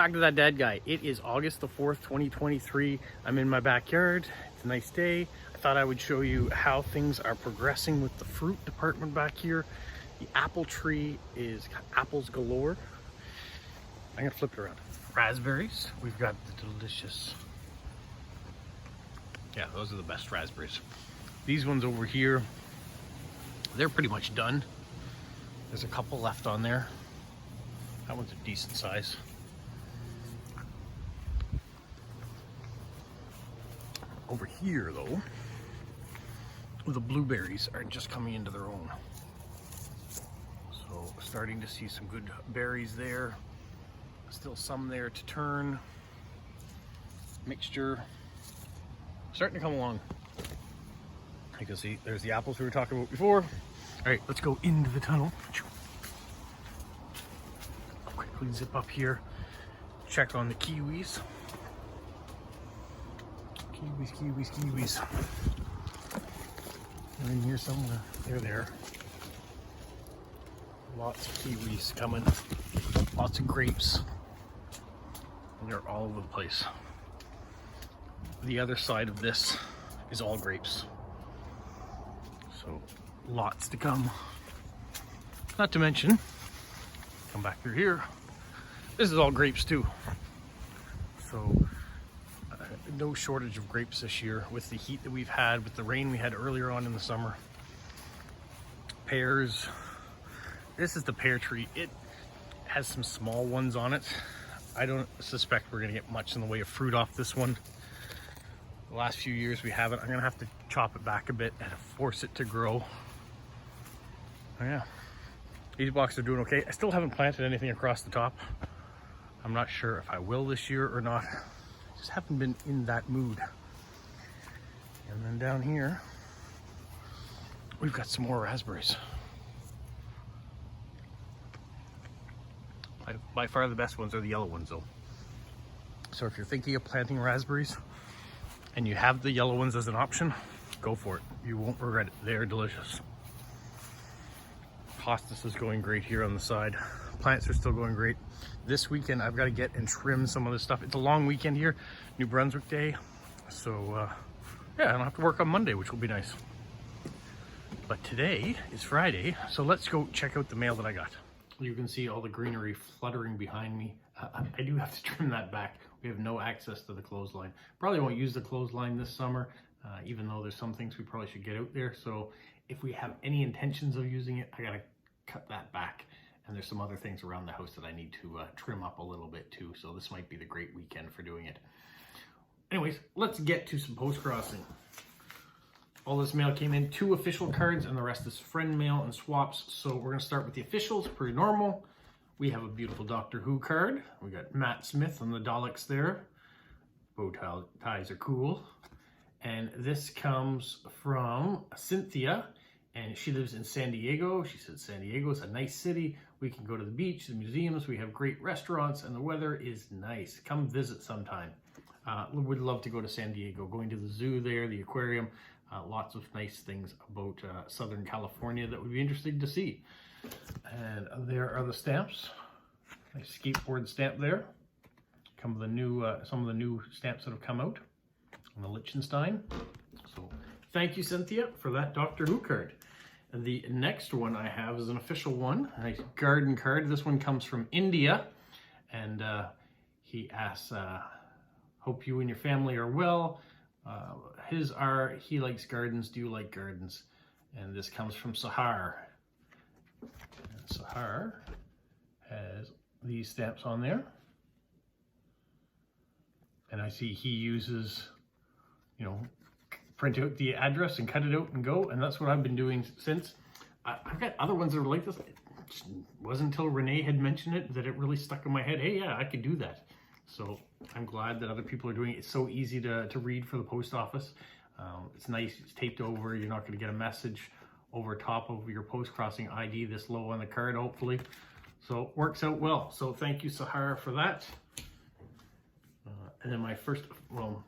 back to That Dad Guy. It is August the 4th, 2023. I'm in my backyard. It's a nice day. I thought I would show you how things are progressing with the fruit department back here. The apple tree is apples galore. I'm gonna flip it around. Raspberries. We've got the delicious, yeah, those are the best raspberries. These ones over here, they're pretty much done. There's a couple left on there. That one's a decent size. Over here though, the blueberries are just coming into their own. So starting to see some good berries there. Still some there to turn. Mixture starting to come along. You can see there's the apples we were talking about before. All right, let's go into the tunnel. Quickly zip up here, check on the kiwis. Kiwis. They're in here somewhere. They're there. Lots of kiwis coming. Lots of grapes. And they're all over the place. The other side of this is all grapes. So lots to come. Not to mention, come back through here. This is all grapes too. So no shortage of grapes this year with the heat that we've had, with the rain we had earlier on in the summer. Pears. This is the pear tree. It has some small ones on it. I don't suspect we're gonna get much in the way of fruit off this one. The last few years we haven't. I'm gonna have to chop it back a bit and force it to grow. Oh, yeah, these boxes are doing okay. I still haven't planted anything across the top. I'm not sure if I will this year or not. Just haven't been in that mood. And then down here, we've got some more raspberries. By far the best ones are the yellow ones though. So if you're thinking of planting raspberries and you have the yellow ones as an option, go for it. You won't regret it. They're delicious. Hostas is going great here on the side. Plants are still going great. This weekend I've got to get and trim some of this stuff. It's a long weekend here, New Brunswick Day. So yeah, I don't have to work on Monday, which will be nice. But today is Friday, so let's go check out the mail that I got. You can see all the greenery fluttering behind me. I do have to trim that back. We have no access to the clothesline. Probably won't use the clothesline this summer, even though there's some things we probably should get out there. So if we have any intentions of using it, I gotta cut that back. And there's some other things around the house that I need to trim up a little bit too. So this might be the great weekend for doing it. Anyways, let's get to some post-crossing. All this mail came in, 2 official cards and the rest is friend mail and swaps. So we're gonna start with the officials, pretty normal. We have a beautiful Doctor Who card. We got Matt Smith on the Daleks there. Bow ties are cool. And this comes from Cynthia, and she lives in San Diego. She said San Diego is a nice city. We can go to the beach, the museums, we have great restaurants, and the weather is nice. Come visit sometime. Would love to go to San Diego, going to the zoo there, the aquarium. Lots of nice things about Southern California that would be interesting to see. And there are the stamps. Nice skateboard stamp there. Come with the new, some of the new stamps that have come out on the Liechtenstein. So thank you, Cynthia, for that Doctor Who card. And the next one I have is an official one, a nice garden card. This one comes from India, and he asks, hope you and your family are well. He likes gardens, do you like gardens? And this comes from Sahar. And Sahar has these stamps on there. And I see he uses, you know, print out the address and cut it out and go. And that's what I've been doing since. I've got other ones that are like this. It just wasn't until Renee had mentioned it that it really stuck in my head. Hey, yeah, I could do that. So I'm glad that other people are doing it. It's so easy to read for the post office. It's nice, it's taped over. You're not going to get a message over top of your post-crossing ID this low on the card, hopefully. So it works out well. So thank you, Sahara, for that. And then my first, well,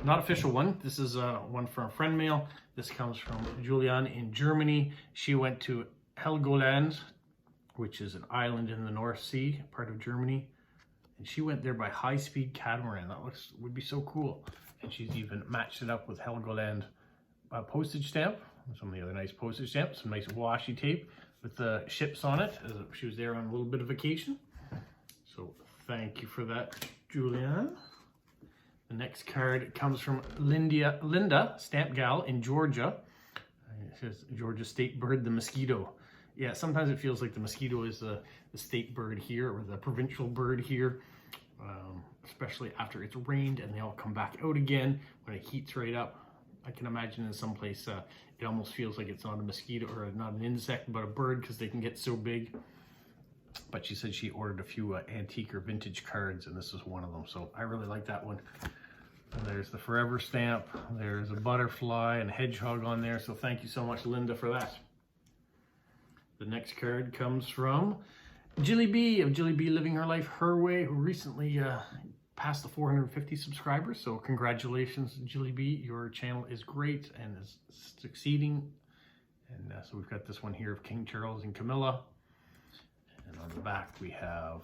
not official one. This is one from friend mail. This comes from Julian in Germany. She went to Helgoland, which is an island in the North Sea, part of Germany. And she went there by high-speed catamaran. That would be so cool. And she's even matched it up with Helgoland postage stamp. Some of the other nice postage stamps, some nice washi tape with the ships on it. She was there on a little bit of vacation. So thank you for that, Julianne. The next card comes from Linda, Stamp Gal in Georgia. It says, Georgia state bird, the mosquito. Yeah, sometimes it feels like the mosquito is the state bird here, or the provincial bird here, especially after it's rained and they all come back out again when it heats right up. I can imagine in some place it almost feels like it's not a mosquito or not an insect, but a bird, because they can get so big. But she said she ordered a few antique or vintage cards, and this is one of them. So I really like that one. And there's the Forever stamp. There's a butterfly and a hedgehog on there. So thank you so much, Linda, for that. The next card comes from Jilly B of Jilly B Living Her Life Her Way, who recently passed the 450 subscribers. So congratulations, Jilly B. Your channel is great and is succeeding. And so we've got this one here of King Charles and Camilla. And on the back we have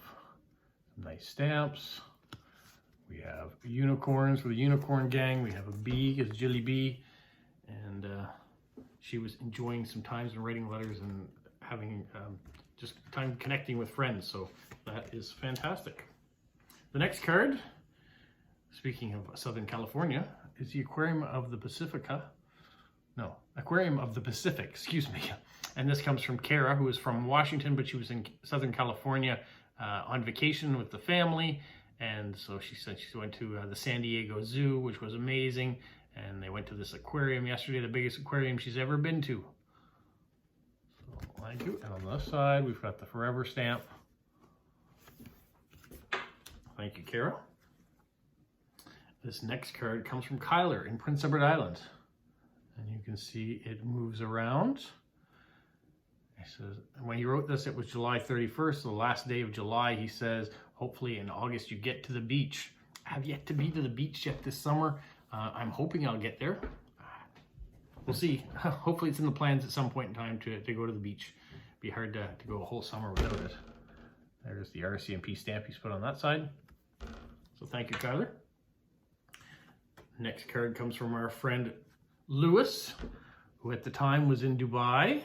some nice stamps. We have unicorns for the unicorn gang. We have a bee, it's Jilly B. And she was enjoying some times and writing letters and having just time connecting with friends. So that is fantastic. The next card, speaking of Southern California, is the Aquarium of the Pacifica. No, Aquarium of the Pacific, excuse me. And this comes from Kara, who is from Washington, but she was in Southern California on vacation with the family. And so she said she went to the San Diego Zoo, which was amazing. And they went to this aquarium yesterday, the biggest aquarium she's ever been to. So thank you. And on the side, we've got the Forever stamp. Thank you, Kara. This next card comes from Kyler in Prince Edward Island. And you can see it moves around. He says, when he wrote this, it was July 31st, the last day of July. He says, hopefully in August you get to the beach. I have yet to be to the beach yet this summer. I'm hoping I'll get there. We'll see. Hopefully it's in the plans at some point in time to go to the beach. It'd be hard to go a whole summer without it. There's the RCMP stamp he's put on that side. So thank you, Kyler. Next card comes from our friend Lewis, who at the time was in Dubai.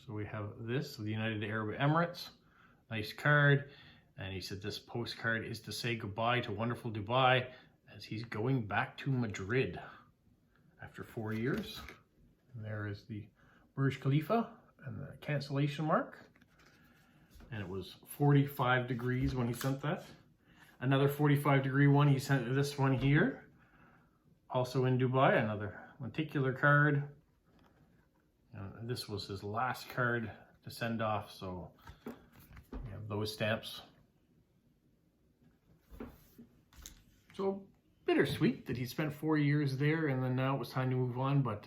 So we have this, the United Arab Emirates. Nice card. And he said this postcard is to say goodbye to wonderful Dubai as he's going back to Madrid after 4 years. And there is the Burj Khalifa and the cancellation mark. And it was 45 degrees when he sent that. Another 45-degree one, he sent this one here. Also in Dubai, another lenticular card. And this was his last card to send off, so we have those stamps. So bittersweet that he spent 4 years there and then now it was time to move on, but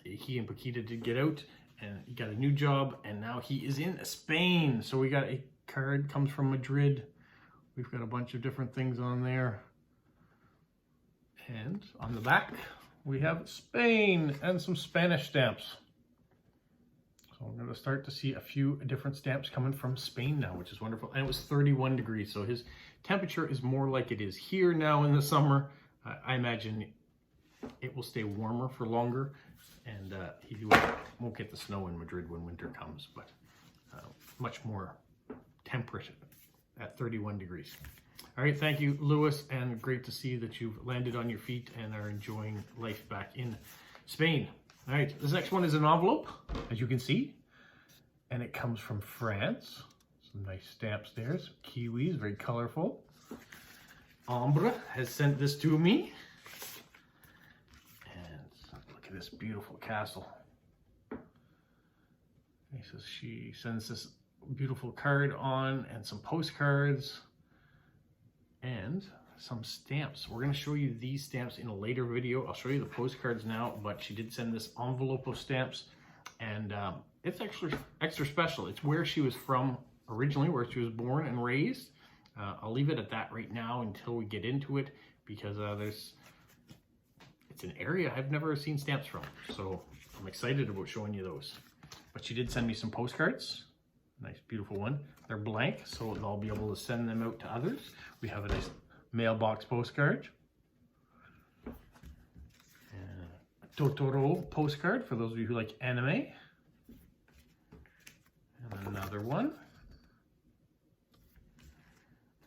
he and Paquita did get out and he got a new job and now he is in Spain. So we got a card, comes from Madrid. We've got a bunch of different things on there. And on the back, we have Spain and some Spanish stamps. So we're going to start to see a few different stamps coming from Spain now, which is wonderful. And it was 31 degrees, so his temperature is more like it is here now in the summer. I imagine it will stay warmer for longer, and he won't get the snow in Madrid when winter comes, but much more temperate at 31 degrees. All right, thank you, Lewis, and great to see that you've landed on your feet and are enjoying life back in Spain. All right, this next one is an envelope, as you can see, and it comes from France. Some nice stamps there, some kiwis, very colorful. Ambre has sent this to me. And look at this beautiful castle. He says she sends this beautiful card on and some postcards and some stamps. We're going to show you these stamps in a later video. I'll show you the postcards now, but she did send this envelope of stamps, and it's actually extra special. It's where she was from originally, where she was born and raised. I'll leave it at that right now until we get into it, because it's an area I've never seen stamps from, so I'm excited about showing you those. But she did send me some postcards. Nice, beautiful one. They're blank, so I'll be able to send them out to others. We have a nice mailbox postcard. And a Totoro postcard for those of you who like anime. And another one.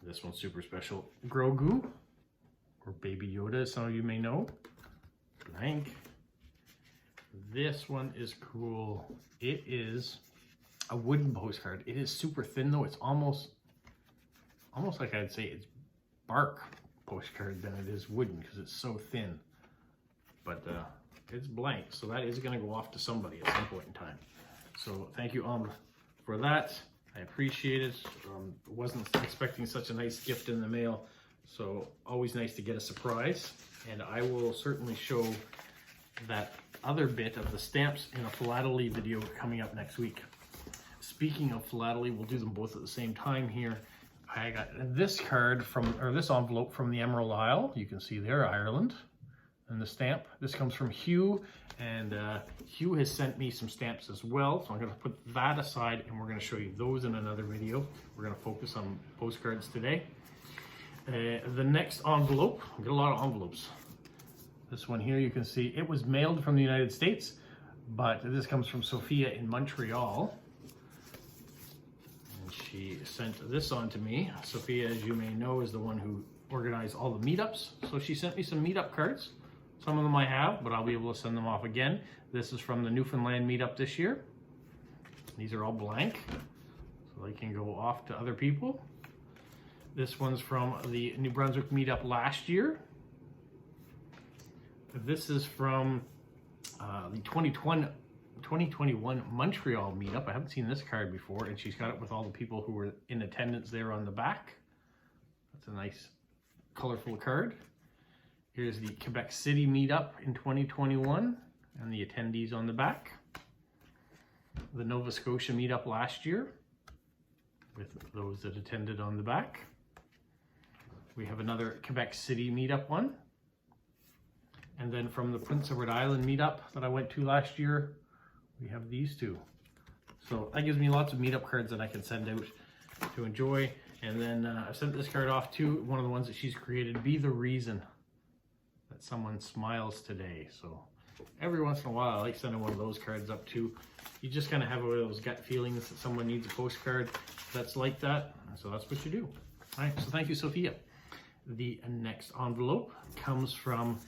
This one's super special. Grogu, or Baby Yoda, as some of you may know. Blank. This one is cool. It is a wooden postcard. It is super thin though. It's almost like I'd say it's bark postcard than it is wooden because it's so thin. But it's blank, so that is going to go off to somebody at some point in time. So thank you for that. I appreciate it. Wasn't expecting such a nice gift in the mail, so always nice to get a surprise. And I will certainly show that other bit of the stamps in a philately video coming up next week. Speaking of philately, we'll do them both at the same time here. I got this card this envelope from the Emerald Isle. You can see there, Ireland, and the stamp. This comes from Hugh, and Hugh has sent me some stamps as well. So I'm going to put that aside, and we're going to show you those in another video. We're going to focus on postcards today. The next envelope, we got a lot of envelopes. This one here, you can see it was mailed from the United States, but this comes from Sophia in Montreal. And she sent this on to me. Sophia, as you may know, is the one who organized all the meetups. So she sent me some meetup cards. Some of them I have, but I'll be able to send them off again. This is from the Newfoundland meetup this year. These are all blank, so they can go off to other people. This one's from the New Brunswick meetup last year. This is from the 2021 Montreal meetup. I haven't seen this card before, and she's got it with all the people who were in attendance there on the back. That's a nice, colorful card. Here's the Quebec City meetup in 2021, and the attendees on the back. The Nova Scotia meetup last year, with those that attended on the back. We have another Quebec City meetup one. And then from the Prince Edward Island meetup that I went to last year, we have these two. So that gives me lots of meetup cards that I can send out to enjoy. And then I sent this card off to one of the ones that she's created, Be the Reason That Someone Smiles Today. So every once in a while, I like sending one of those cards up too. You just kind of have those gut feelings that someone needs a postcard that's like that. So that's what you do. All right, so thank you, Sophia. The next envelope comes from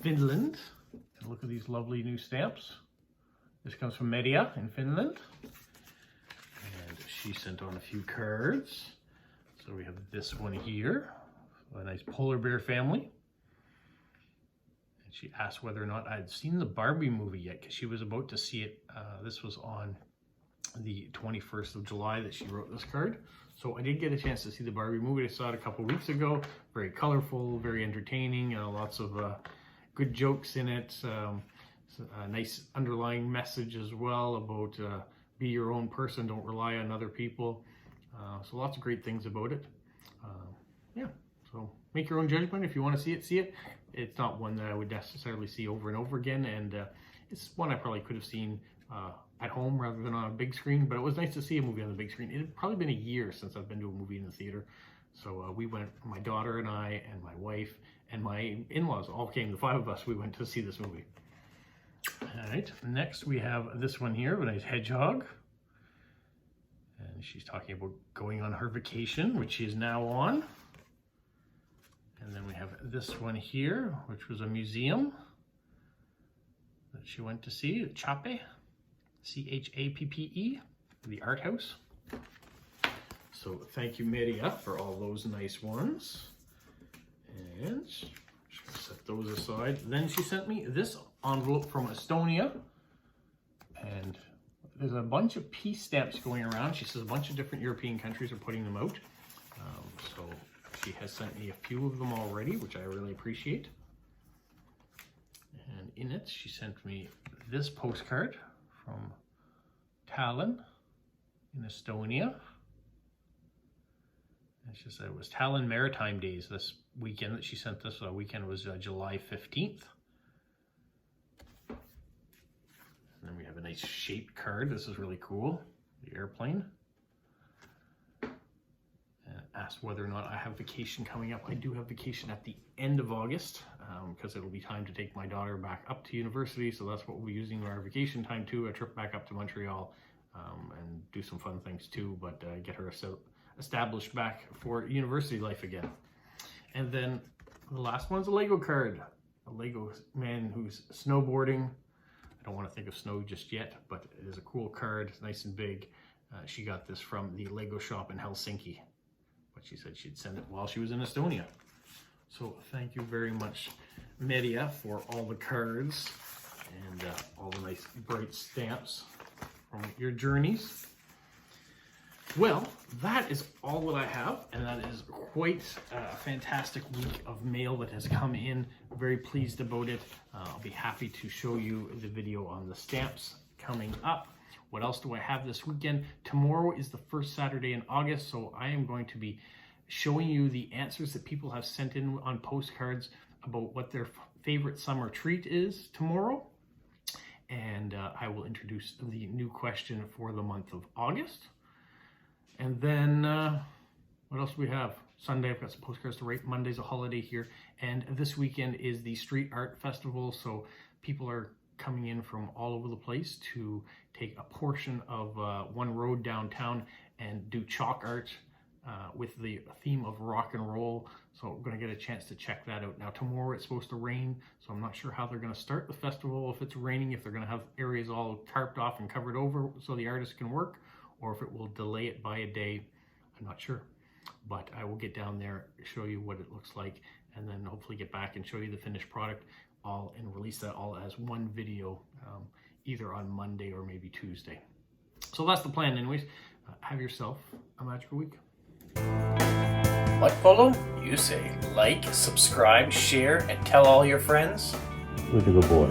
Finland. And look at these lovely new stamps. This comes from Media in Finland. And she sent on a few cards. So we have this one here, a nice polar bear family. And she asked whether or not I'd seen the Barbie movie yet, because she was about to see it. This was on the 21st of July that she wrote this card. So I did get a chance to see the Barbie movie. I saw it a couple weeks ago. Very colorful, very entertaining, lots of good jokes in it. A nice underlying message as well about be your own person, don't rely on other people. So lots of great things about it. Yeah, so make your own judgment. If you want to see it, see it. It's not one that I would necessarily see over and over again, and it's one I probably could have seen at home rather than on a big screen, but it was nice to see a movie on the big screen. It had probably been a year since I've been to a movie in the theater. So we went, my daughter and I and my wife and my in-laws all came, the five of us, we went to see this movie. All right, next we have this one here, a nice hedgehog. And she's talking about going on her vacation, which she is now on. And then we have this one here, which was a museum that she went to see, Chappe, C-H-A-P-P-E, the art house. So thank you, Media, for all those nice ones. And just gonna set those aside. Then she sent me this envelope from Estonia. And there's a bunch of peace stamps going around. She says a bunch of different European countries are putting them out. So she has sent me a few of them already, which I really appreciate. And in it, she sent me this postcard from Tallinn in Estonia. And she said it was Tallinn Maritime Days this weekend that she sent this. Weekend was July 15th. And then we have a nice shaped card. This is really cool. The airplane. asked whether or not I have vacation coming up. I do have vacation at the end of August because it'll be time to take my daughter back up to university. So that's what we'll be using our vacation time to, a trip back up to Montreal and do some fun things too, but get her established back for university life again. And then the last one's a Lego card. A Lego man who's snowboarding. I don't want to think of snow just yet, but it is a cool card. It's nice and big. She got this from the Lego shop in Helsinki, but she said she'd send it while she was in Estonia. So thank you very much, Media, for all the cards and all the nice bright stamps from your journeys. Well, that is all that I have, and that is quite a fantastic week of mail that has come in. Very pleased about it. I'll be happy to show you the video on the stamps coming up. What else do I have this weekend? Tomorrow is the first Saturday in August, so I am going to be showing you the answers that people have sent in on postcards about what their favorite summer treat is tomorrow. And I will introduce the new question for the month of August. And then, what else do we have? Sunday, I've got some postcards to write. Monday's a holiday here. And this weekend is the Street Art Festival. So people are coming in from all over the place to take a portion of one road downtown and do chalk art with the theme of rock and roll. So we're going to get a chance to check that out. Now, tomorrow it's supposed to rain, so I'm not sure how they're going to start the festival. If it's raining, if they're going to have areas all tarped off and covered over so the artists can work, or if it will delay it by a day, I'm not sure. But I will get down there, show you what it looks like, and then hopefully get back and show you the finished product all and release that all as one video, either on Monday or maybe Tuesday. So that's the plan anyways. Have yourself a magical week. What, Polo? You say like, subscribe, share, and tell all your friends. Who's a good boy?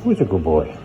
Who's a good boy?